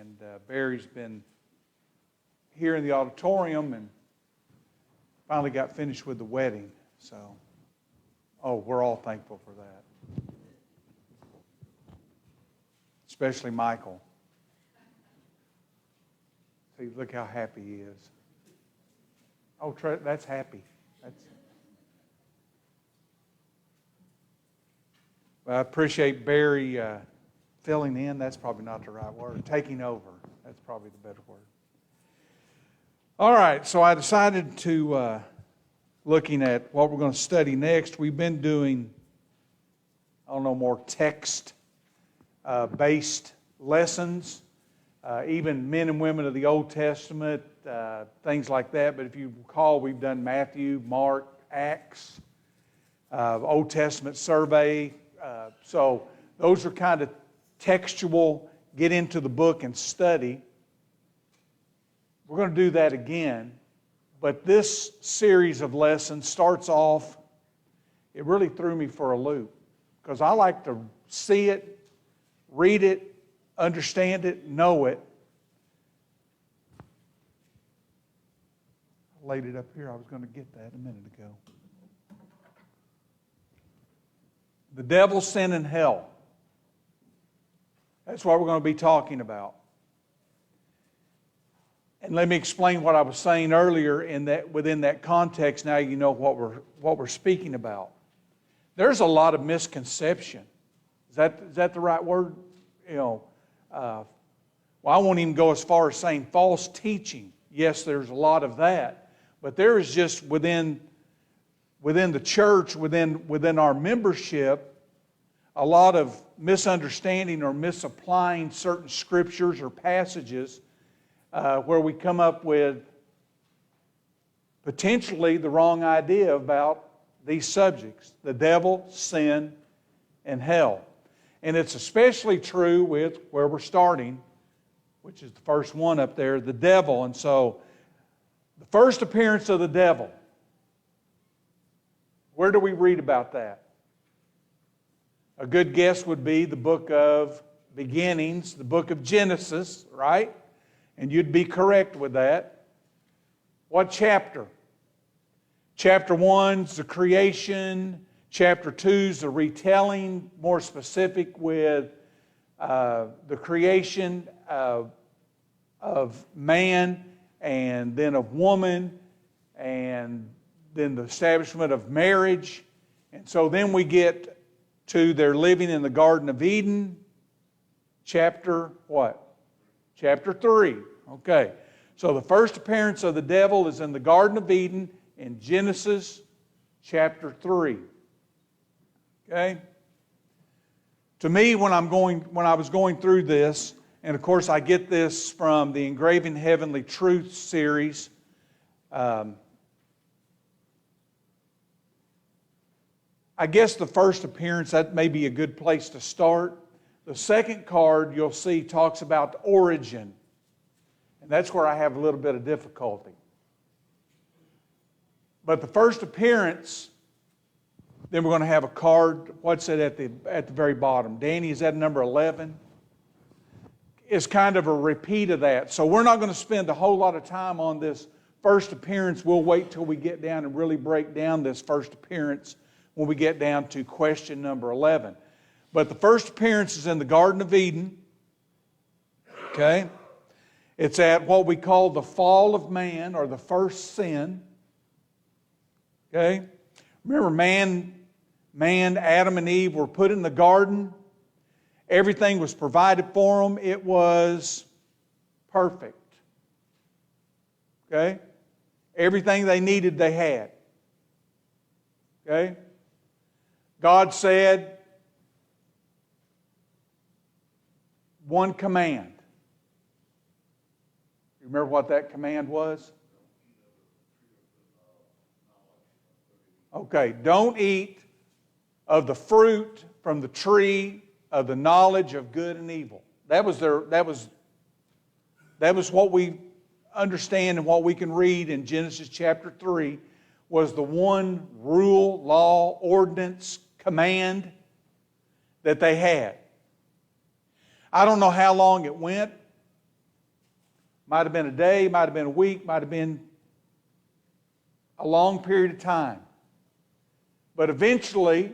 And Barry's been here in the auditorium and finally got finished with the wedding. So, we're all thankful for that. Especially Michael. See, look how happy he is. Oh, that's happy. Well, I appreciate Barry filling in. That's probably not the right word. Taking over. That's probably the better word. All right, so I decided to, looking at what we're going to study next, we've been doing, more text-based lessons, even men and women of the Old Testament, things like that. But if you recall, we've done Matthew, Mark, Acts, Old Testament survey. So those are kind of textual, get into the book and study. We're going to do that again. But this series of lessons starts off, it really threw me for a loop. Because I like to see it, read it, understand it, know it. I laid it up here. I was going to get that a minute ago. The devil, sin, and hell. That's what we're going to be talking about. And let me explain what I was saying earlier in that within that context. Now you know what we're speaking about. There's a lot of misconception. Is that the right word? Well, I won't even go as far as saying false teaching. Yes, there's a lot of that, but there is just within the church, within our membership, a lot of misunderstanding or misapplying certain scriptures or passages. Where we come up with potentially the wrong idea about these subjects, the devil, sin, and hell. And it's especially true with where we're starting, which is the first one up there, the devil. And so, the first appearance of the devil, where do we read about that? A good guess would be the book of beginnings, the book of Genesis, right? And you'd be correct with that. What chapter? Chapter 1's the creation. Chapter 2's the retelling, more specific with the creation of man and then of woman and then the establishment of marriage. And so then we get to their living in the Garden of Eden. Chapter what? Chapter 3. Okay. So the first appearance of the devil is in the Garden of Eden in Genesis chapter 3. Okay? To me, when I was going through this, and of course I get this from the Engraving Heavenly Truth series, I guess the first appearance, that may be a good place to start. The second card you'll see talks about the origin. And that's where I have a little bit of difficulty. But the first appearance, then we're going to have a card. What's it at the very bottom? Danny, is that number 11? It's kind of a repeat of that. So we're not going to spend a whole lot of time on this first appearance. We'll wait till we get down and really break down this first appearance when we get down to question number 11. But the first appearance is in the Garden of Eden. Okay? It's at what we call the fall of man, or the first sin. Okay? Remember, man, Adam and Eve were put in the garden. Everything was provided for them. It was perfect. Okay? Everything they needed, they had. Okay? God said, one command. You remember what that command was? Okay, don't eat of the fruit from the tree of the knowledge of good and evil. That was what we understand and what we can read in Genesis chapter 3 was the one rule, law, ordinance, command that they had. I don't know how long it went Might have been a day, might have been a week, might have been a long period of time. But eventually,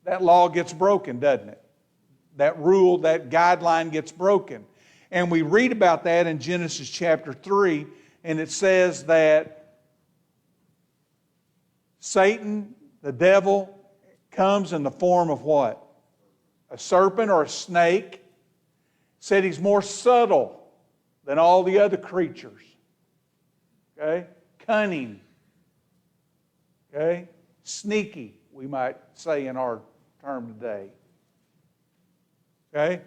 that law gets broken, doesn't it? That rule, that guideline gets broken. And we read about that in Genesis chapter 3, and it says that Satan, the devil, comes in the form of what? A serpent or a snake. Said he's more subtle than all the other creatures. Okay? Cunning. Okay? Sneaky, we might say in our term today. Okay?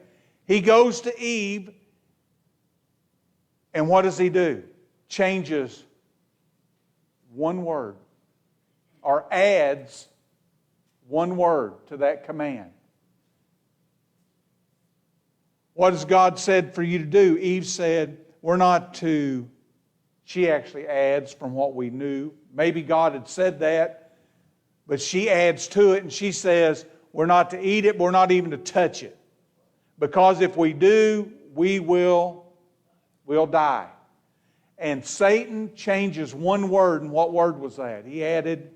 He goes to Eve, and what does he do? Changes one word, or adds one word to that command. What has God said for you to do? Eve said, we're not to, she actually adds from what we knew. Maybe God had said that, but she adds to it and she says, we're not to eat it, we're not even to touch it. Because if we do, we'll die. And Satan changes one word, and what word was that? He added,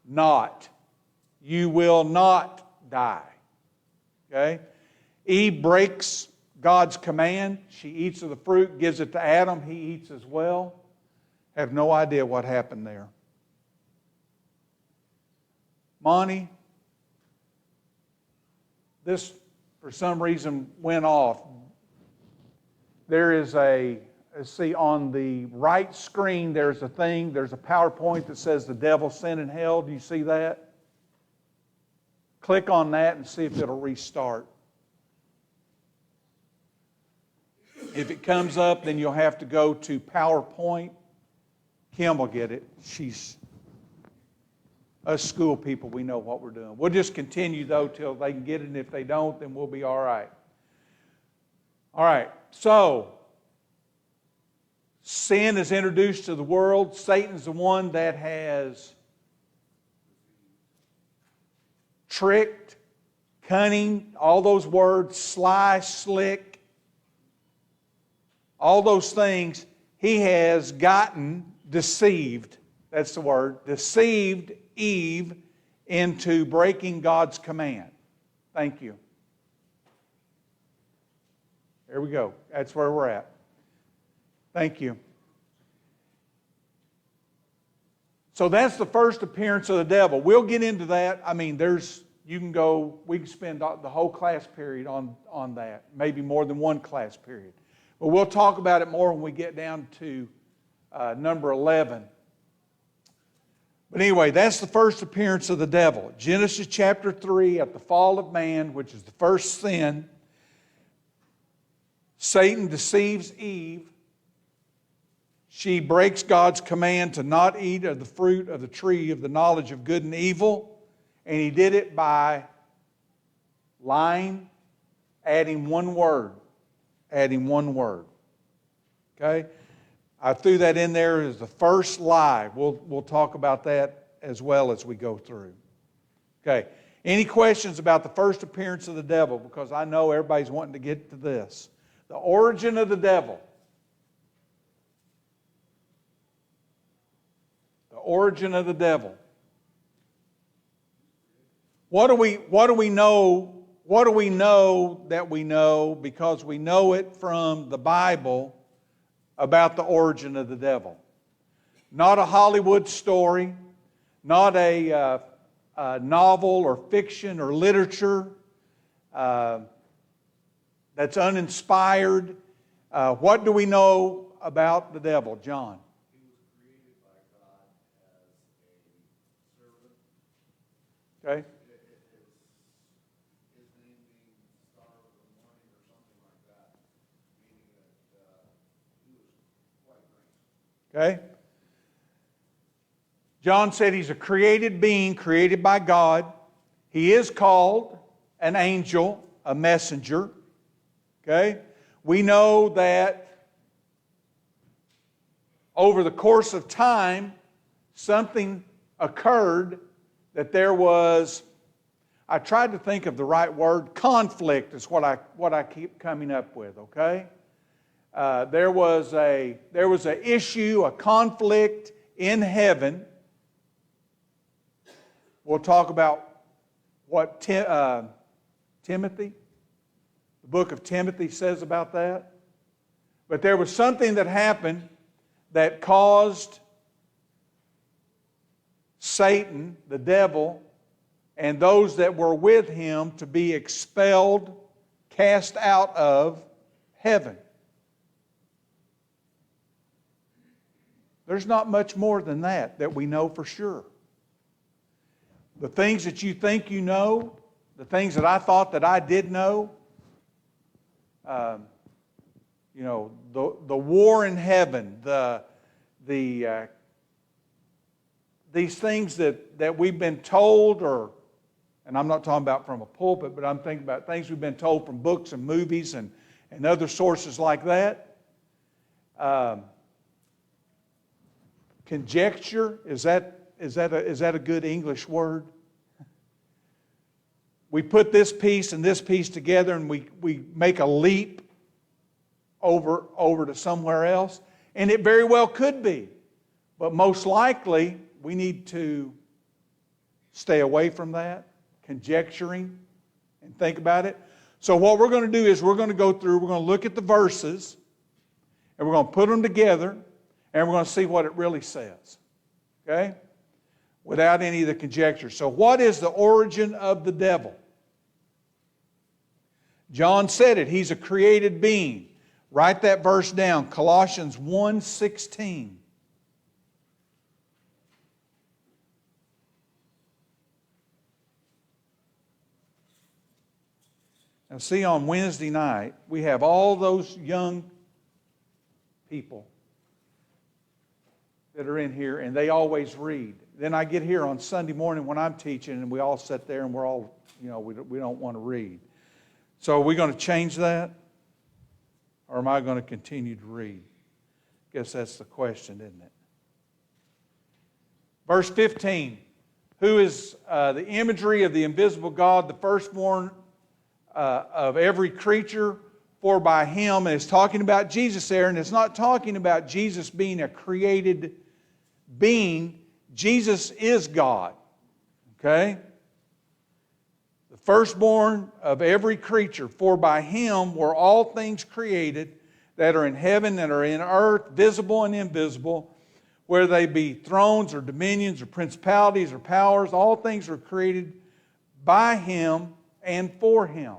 not. You will not die. Okay? Eve breaks God's command. She eats of the fruit, gives it to Adam. He eats as well. Have no idea what happened there. Monty, this for some reason went off. There is let's see, on the right screen there's a PowerPoint that says the devil, sin, and hell. Do you see that? Click on that and see if it'll restart. If it comes up, then you'll have to go to PowerPoint. Kim will get it. Us school people, we know what we're doing. We'll just continue, though, till they can get it, and if they don't, then we'll be all right. All right, so sin is introduced to the world. Satan's the one that has tricked, cunning, all those words, sly, slick, all those things. He has gotten deceived, that's the word, deceived Eve into breaking God's command. Thank you. There we go. That's where we're at. Thank you. So that's the first appearance of the devil. We'll get into that. I mean, we can spend the whole class period on that. Maybe more than one class period. But we'll talk about it more when we get down to number 11. But anyway, that's the first appearance of the devil. Genesis chapter 3, at the fall of man, which is the first sin, Satan deceives Eve. She breaks God's command to not eat of the fruit of the tree of the knowledge of good and evil. And he did it by lying, adding one word. Adding one word. Okay? I threw that in there as the first lie. We'll talk about that as well as we go through. Okay. Any questions about the first appearance of the devil? Because I know everybody's wanting to get to this. The origin of the devil. The origin of the devil. What do we know? What do we know that we know? Because we know it from the Bible about the origin of the devil. Not a Hollywood story, not a novel or fiction or literature that's uninspired. What do we know about the devil, John? He was created by God as a servant. Okay. His name being Star of the Morning or something like that, meaning that he was quite nice. Okay. John said he's a created being, created by God. He is called an angel, a messenger. Okay? We know that over the course of time, something occurred that there was, I tried to think of the right word, conflict is what I keep coming up with, okay? there was a issue, a conflict in heaven. We'll talk about what Timothy, the book of Timothy says about that. But there was something that happened that caused Satan, the devil, and those that were with him to be expelled, cast out of heaven. There's not much more than that we know for sure. The things that you think you know, the things that I thought that I did know, the war in heaven, these things that we've been told, and I'm not talking about from a pulpit, but I'm thinking about things we've been told from books and movies and other sources like that. Conjecture, is that a good English word? We put this piece and this piece together and we make a leap over to somewhere else. And it very well could be. But most likely, we need to stay away from that, conjecturing, and think about it. So what we're going to do is we're going to go through, we're going to look at the verses, and we're going to put them together, and we're going to see what it really says. Okay? Without any of the conjecture. So what is the origin of the devil? John said it. He's a created being. Write that verse down. Colossians 1:16. Now see, on Wednesday night, we have all those young people that are in here, and they always read. Then I get here on Sunday morning when I'm teaching, and we all sit there, and we're all, we don't want to read. So are we going to change that? Or am I going to continue to read? I guess that's the question, isn't it? Verse 15. Who is the imagery of the invisible God, the firstborn of every creature, for by him, and it's talking about Jesus there, and it's not talking about Jesus being a created being. Jesus is God. Okay? The firstborn of every creature, for by him were all things created that are in heaven and are in earth, visible and invisible, whether they be thrones or dominions or principalities or powers, all things were created by him and for him.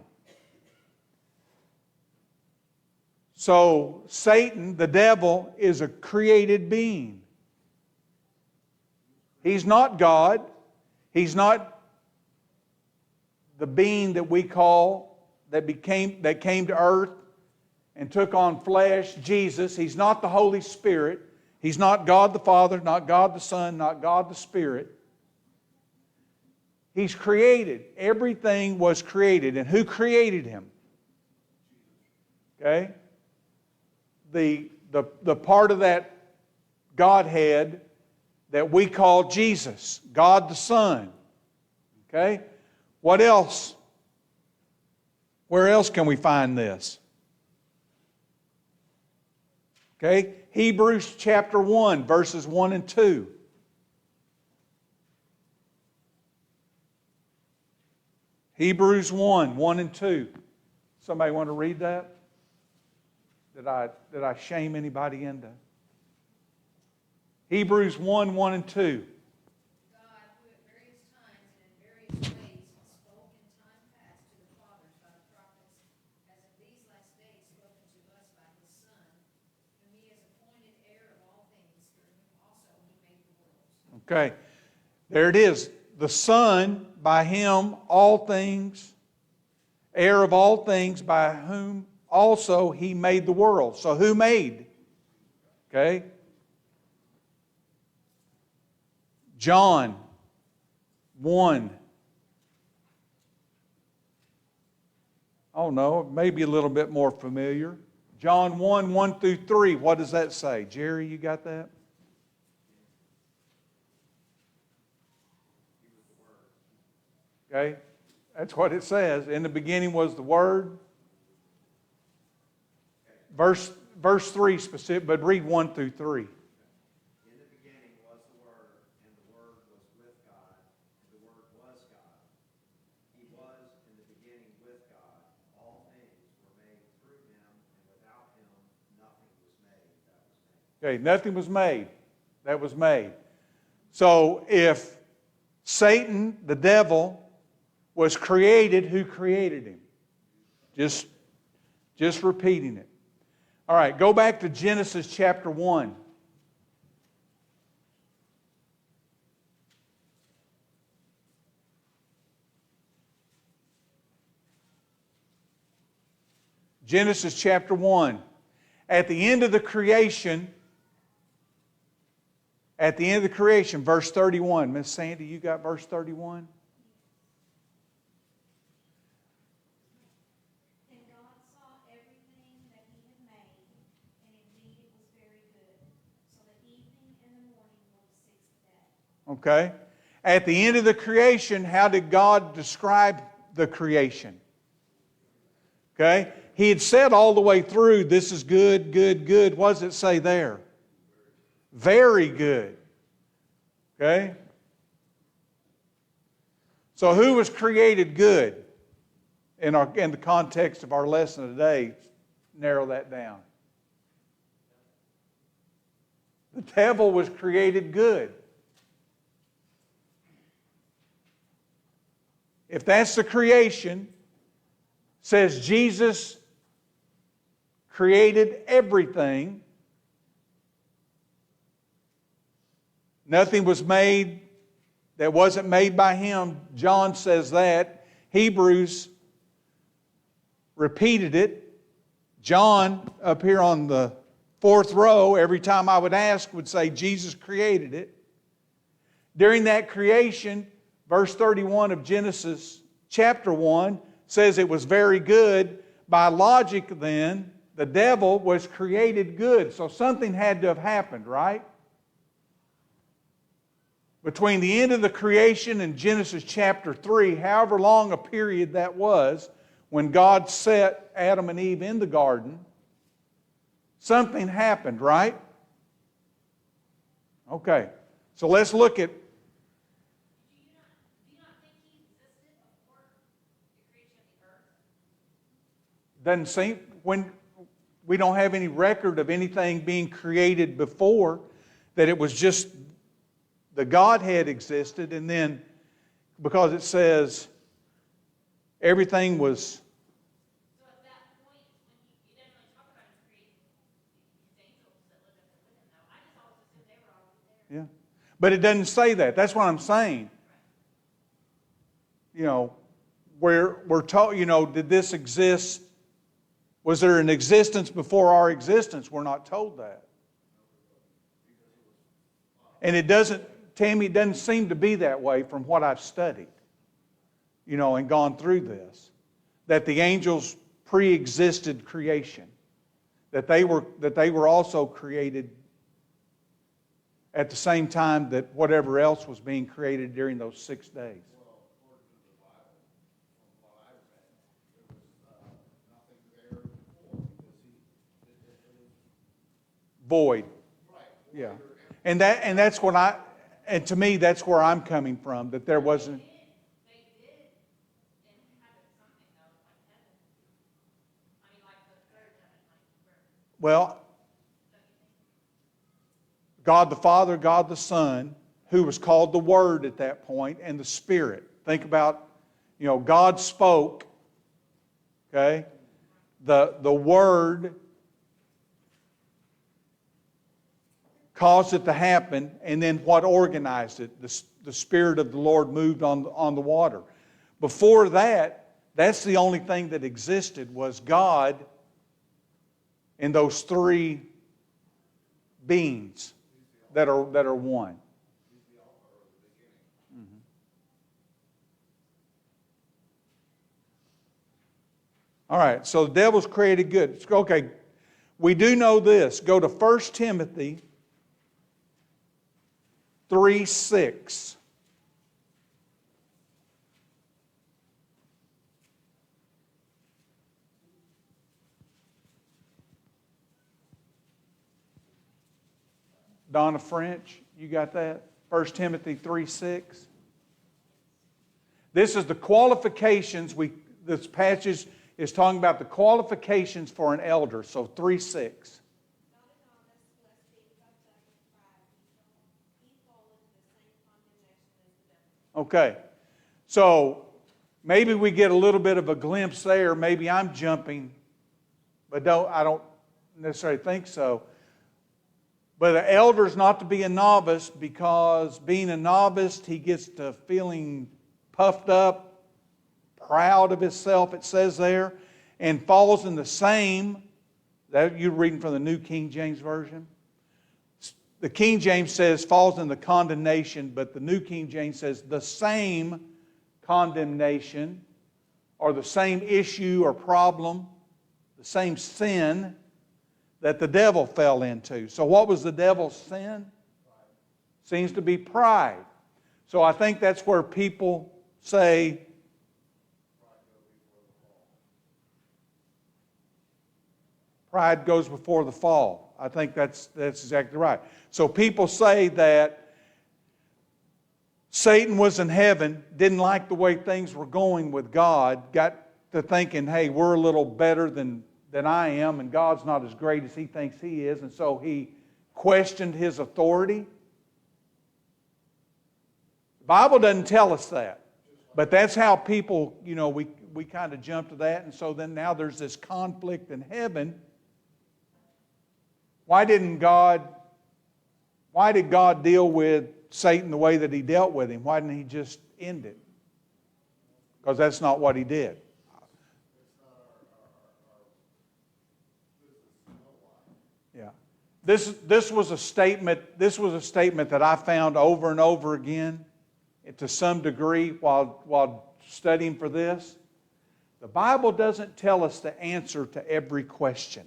So Satan, the devil, is a created being. He's not God. He's not the being that we call, that came to earth and took on flesh, Jesus. He's not the Holy Spirit. He's not God the Father, not God the Son, not God the Spirit. He's created. Everything was created. And who created him? Okay? The part of that Godhead that we call Jesus, God the Son. Okay? What else? Where else can we find this? Okay? Hebrews chapter 1, verses 1 and 2. Hebrews 1 and 2. Somebody want to read that? Did I shame anybody into? Hebrews 1 and 2. Okay, there it is. The Son, by him all things, heir of all things, by whom also he made the world. So who made? Okay. John 1. Oh no, maybe a little bit more familiar. John 1 through 3. What does that say? Jerry, you got that? Okay, that's what it says. In the beginning was the Word. Verse verse 3 specific, but read 1 through 3. In the beginning was the Word, and the Word was with God, and the Word was God. He was in the beginning with God. All things were made through him, and without him nothing was made that was made. Okay, nothing was made that was made. So if Satan, the devil, was created, who created him? Just repeating it. All right, go back to Genesis chapter 1. Genesis chapter 1. At the end of the creation, verse 31. Miss Sandy, you got verse 31? And God saw everything that he had made, and indeed it was very good. So the evening and the morning were the sixth day. Okay. At the end of the creation, how did God describe the creation? Okay. He had said all the way through, this is good, good, good. What does it say there? Very good. Okay? So who was created good? In the context of our lesson today, narrow that down. The devil was created good. If that's the creation, says Jesus created everything. Nothing was made that wasn't made by him. John says that. Hebrews repeated it. John, up here on the fourth row, every time I would ask, would say Jesus created it. During that creation, verse 31 of Genesis chapter 1 says it was very good. By logic then, the devil was created good. So something had to have happened, right? Between the end of the creation and Genesis chapter 3, however long a period that was, when God set Adam and Eve in the garden, something happened, right? Okay, so let's look at... Do you not think he existed before the creation of the earth? Doesn't seem... When we don't have any record of anything being created before, that it was just the Godhead existed, and then because it says everything was... So at that point, when you didn't really talk about him creating these angels that lived up there with him, though, I just always assumed they were always there. Yeah. But it doesn't say that. That's what I'm saying. You know, we're told, did this exist? Was there an existence before our existence? We're not told that. And it doesn't, Tammy, it doesn't seem to be that way from what I've studied, and gone through this. That the angels pre-existed creation. That they were also created at the same time that whatever else was being created during those 6 days. Well, according to the Bible, from what I read, there was nothing there before because it was Void. right. Yeah. And that's what and to me that's where I'm coming from, that there wasn't... They did inhabit something, though, like heaven. I mean, like the third heaven, like where, Well, God the Father, God the Son, who was called the Word at that point, and the Spirit. Think about, God spoke, okay? The Word caused it to happen, and then what organized it? The Spirit of the Lord moved on the water. Before that, that's the only thing that existed was God and those three beings that are one. Mm-hmm. All right, so the devil's created good. Okay, we do know this. Go to 1 Timothy 3:6. Donna French, you got that? 1 Timothy 3:6. This is the qualifications. This passage is talking about the qualifications for an elder. So 3:6. Okay. So maybe we get a little bit of a glimpse there. Maybe I'm jumping, but I don't necessarily think so. But an elder is not to be a novice, because being a novice, he gets to feeling puffed up, proud of himself, it says there, and falls in the same, that you're reading from the New King James Version. The King James says falls in the condemnation, but the New King James says the same condemnation, or the same issue or problem, the same sin that the devil fell into. So what was the devil's sin? Seems to be pride. So I think that's where people say, pride goes before the fall. I think that's exactly right. So people say that Satan was in heaven, didn't like the way things were going with God, got to thinking, hey, we're a little better than I am, and God's not as great as he thinks he is, and so he questioned his authority. The Bible doesn't tell us that, but that's how people, we kind of jump to that, and so then now there's this conflict in heaven. Why did God deal with Satan the way that he dealt with him? Why didn't he just end it? Because that's not what he did. Yeah. This was a statement that I found over and over again, to some degree, while studying for this. The Bible doesn't tell us the answer to every question.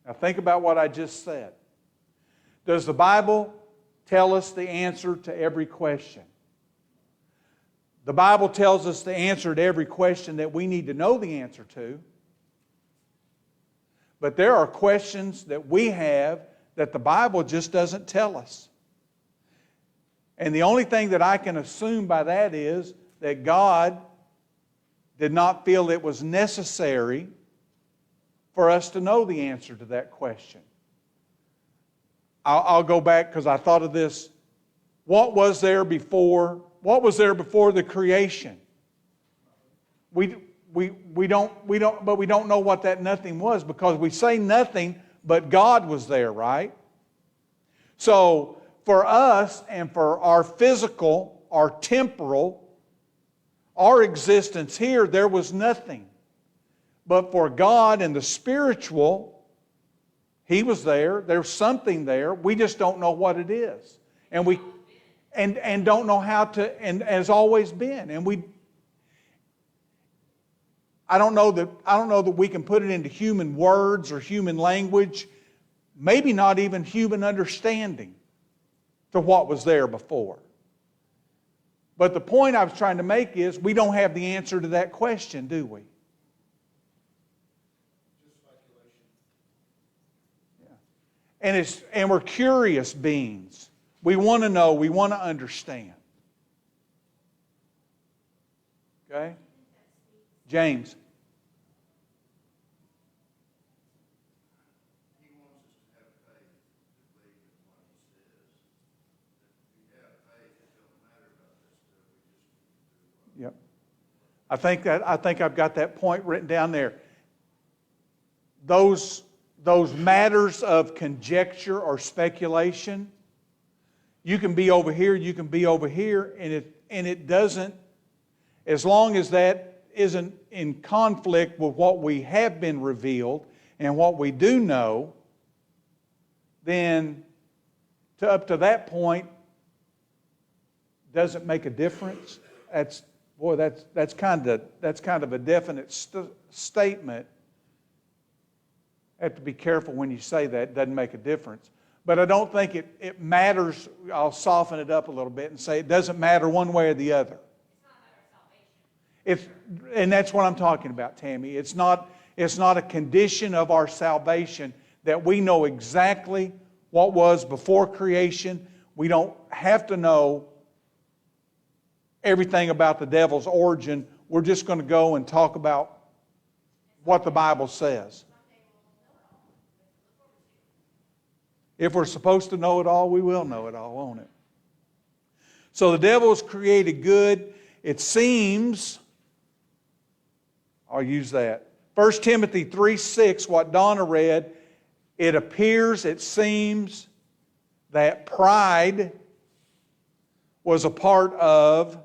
Now think about what I just said. Does the Bible tell us the answer to every question? The Bible tells us the answer to every question that we need to know the answer to. But there are questions that we have that the Bible just doesn't tell us. And the only thing that I can assume by that is that God did not feel it was necessary for us to know the answer to that question. I'll go back because I thought of this. What was there before the creation? We don't know what that nothing was, because we say nothing, but God was there, right? So for us and for our physical, our temporal, our existence here, there was nothing. But for God and the spiritual, He was there. There's something there. We just don't know what it is. And we don't know how to, and has always been. And I don't know that we can put it into human words or human language, maybe not even human understanding to what was there before. But the point I was trying to make is we don't have the answer to that question, do we? And we're curious beings. We want to know. We want to understand. Okay? James. He wants us to have faith to believe in what he says. If we have faith, it don't matter about this stuff. We just do what. Yep. I think I've got that point written down there. Those matters of conjecture or speculation, you can be over here, you can be over here, and it doesn't, as long as that isn't in conflict with what we have been revealed and what we do know, then up to that point doesn't make a difference. That's kind of a definite statement. Have to be careful when you say that. It doesn't make a difference. But I don't think it matters. I'll soften it up a little bit and say it doesn't matter one way or the other. And that's what I'm talking about, Tammy. It's not a condition of our salvation that we know exactly what was before creation. We don't have to know everything about the devil's origin. We're just going to go and talk about what the Bible says. If we're supposed to know it all, we will know it all, won't it? So the devil was created good. It seems, I'll use that. 1 Timothy 3:6, what Donna read, it appears, it seems, that pride was a part of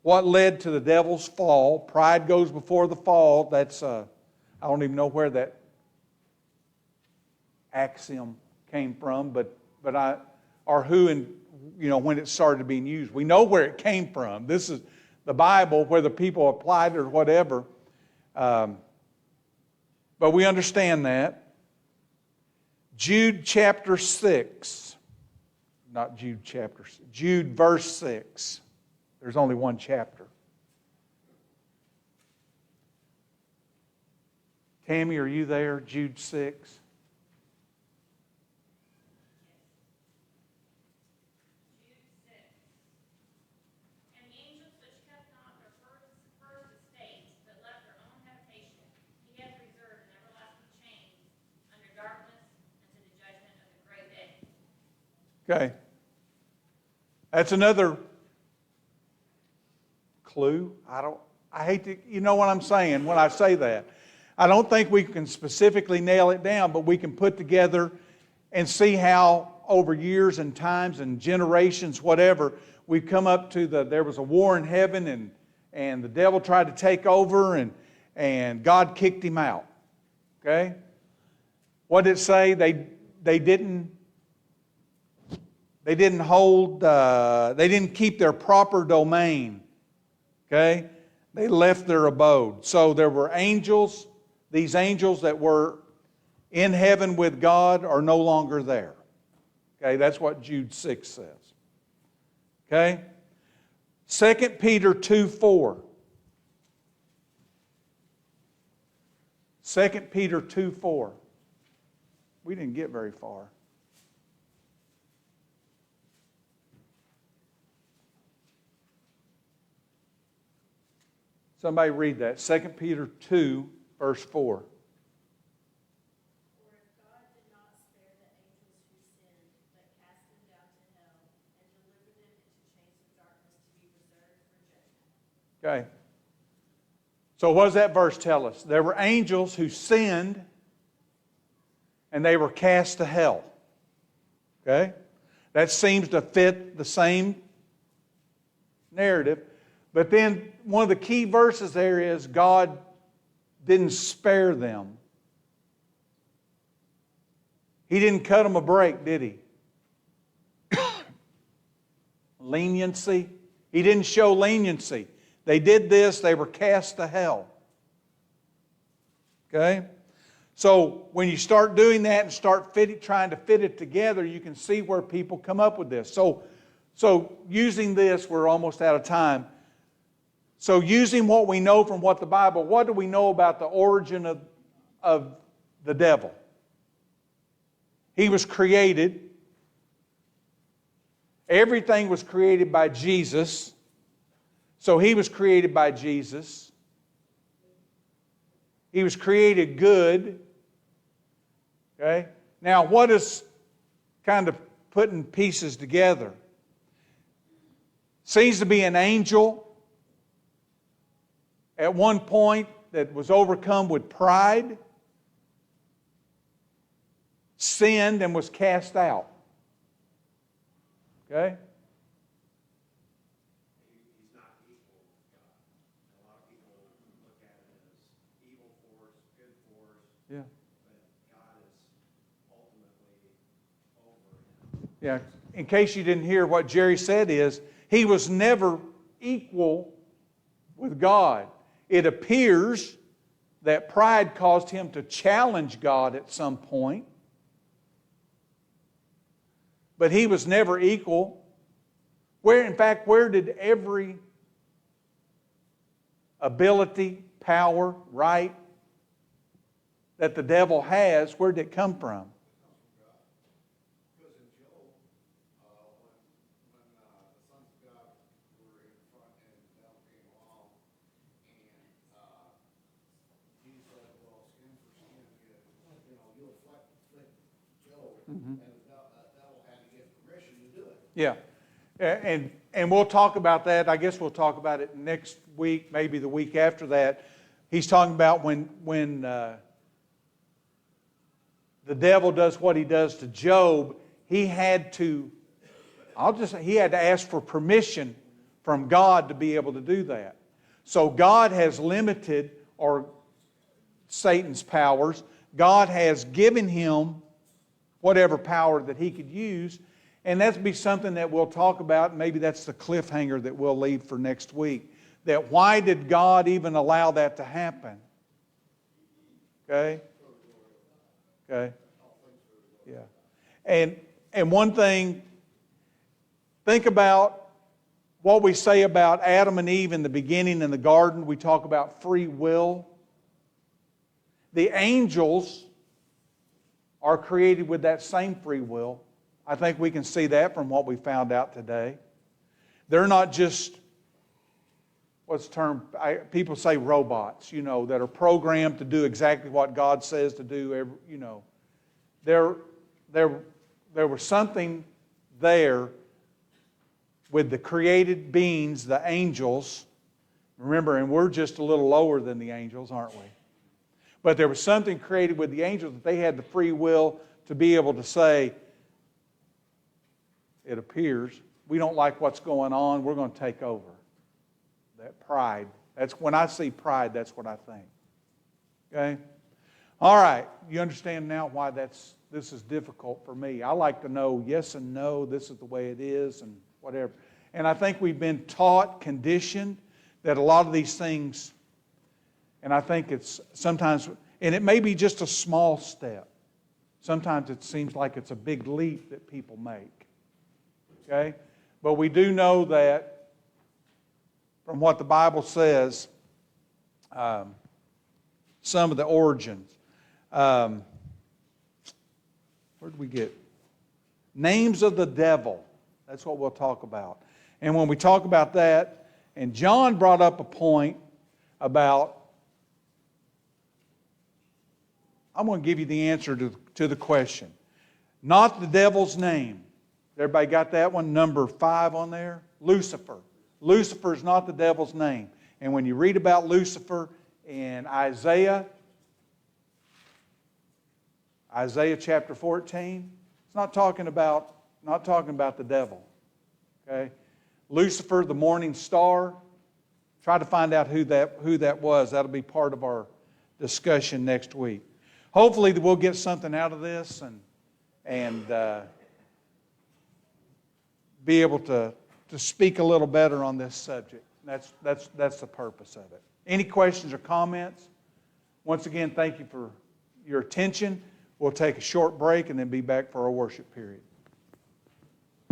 what led to the devil's fall. Pride goes before the fall. That's, I don't even know where that axiom came from, or who and when it started being used. We know where it came from. This is the Bible, whether people applied it or whatever. But we understand that. Jude chapter 6. Not Jude chapter 6. Jude verse 6. There's only one chapter. Tammy, are you there? Jude 6. Okay. That's another clue. I hate to, you know what I'm saying when I say that. I don't think we can specifically nail it down, but we can put together and see how over years and times and generations, whatever, we've come up to there was a war in heaven and the devil tried to take over and God kicked him out. Okay? What did it say? They didn't keep their proper domain. Okay? They left their abode. So there were angels. These angels that were in heaven with God are no longer there. Okay? That's what Jude 6 says. Okay? 2 Peter 2:4. 2 Peter 2:4. We didn't get very far. Somebody read that. 2 Peter 2, verse 4. For if God did not spare the angels who sinned, but cast them down to hell, and delivered them into chains of darkness to be reserved for judgment. Okay. So what does that verse tell us? There were angels who sinned, and they were cast to hell. Okay? That seems to fit the same narrative. But then one of the key verses there is God didn't spare them. He didn't cut them a break, did He? Leniency. He didn't show leniency. They did this, they were cast to hell. Okay? So when you start doing that and start trying to fit it together, you can see where people come up with this. So using this, we're almost out of time. So using what we know from what do we know about the origin of the devil? He was created. Everything was created by Jesus. So he was created by Jesus. He was created good. Okay? Now, what is kind of putting pieces together? Seems to be an angel at one point that was overcome with pride, sinned, and was cast out. Okay? He's not equal with God. A lot of people look at it as evil force, good force. Yeah. But God is ultimately over him. Yeah. In case you didn't hear, what Jerry said is, he was never equal with God. It appears that pride caused him to challenge God at some point. But he was never equal. In fact, where did every ability, power, right, that the devil has, where did it come from? Because in Job, when the sons of God were in front and the devil came along, and he said, well, skin for skin, you'll afflict Job, and the devil had to get permission to do it. Yeah. And we'll talk about that. I guess we'll talk about it next week, maybe the week after that. He's talking about when the devil does what he does to Job, he had to ask for permission from God to be able to do that. So God has limited Satan's powers. God has given him whatever power that he could use. And that'll be something that we'll talk about. Maybe that's the cliffhanger that we'll leave for next week. That why did God even allow that to happen? Okay? Okay? Yeah. And one thing, think about what we say about Adam and Eve in the beginning in the garden. We talk about free will. The angels are created with that same free will. I think we can see that from what we found out today. They're not just, what's the term? People say robots, that are programmed to do exactly what God says to do. There was something there with the created beings, the angels. Remember, and we're just a little lower than the angels, aren't we? But there was something created with the angels that they had the free will to be able to say, it appears, we don't like what's going on, we're going to take over. That pride. When I see pride, that's what I think. Okay? All right. You understand now why this is difficult for me. I like to know yes and no, this is the way it is, and whatever. And I think we've been taught, conditioned, that a lot of these things, and I think it's sometimes, and it may be just a small step. Sometimes it seems like it's a big leap that people make. Okay? But we do know that from what the Bible says, some of the origins. Where did we get? Names of the devil. That's what we'll talk about. And when we talk about that, and John brought up a point about, I'm going to give you the answer to the question. Not the devil's name. Everybody got that one? Number 5 on there? Lucifer. Lucifer is not the devil's name. And when you read about Lucifer in Isaiah chapter 14, it's not talking about the devil. Okay? Lucifer, the morning star. Try to find out who that was. That'll be part of our discussion next week. Hopefully we'll get something out of this and be able to speak a little better on this subject. That's the purpose of it. Any questions or comments? Once again, thank you for your attention. We'll take a short break and then be back for our worship period.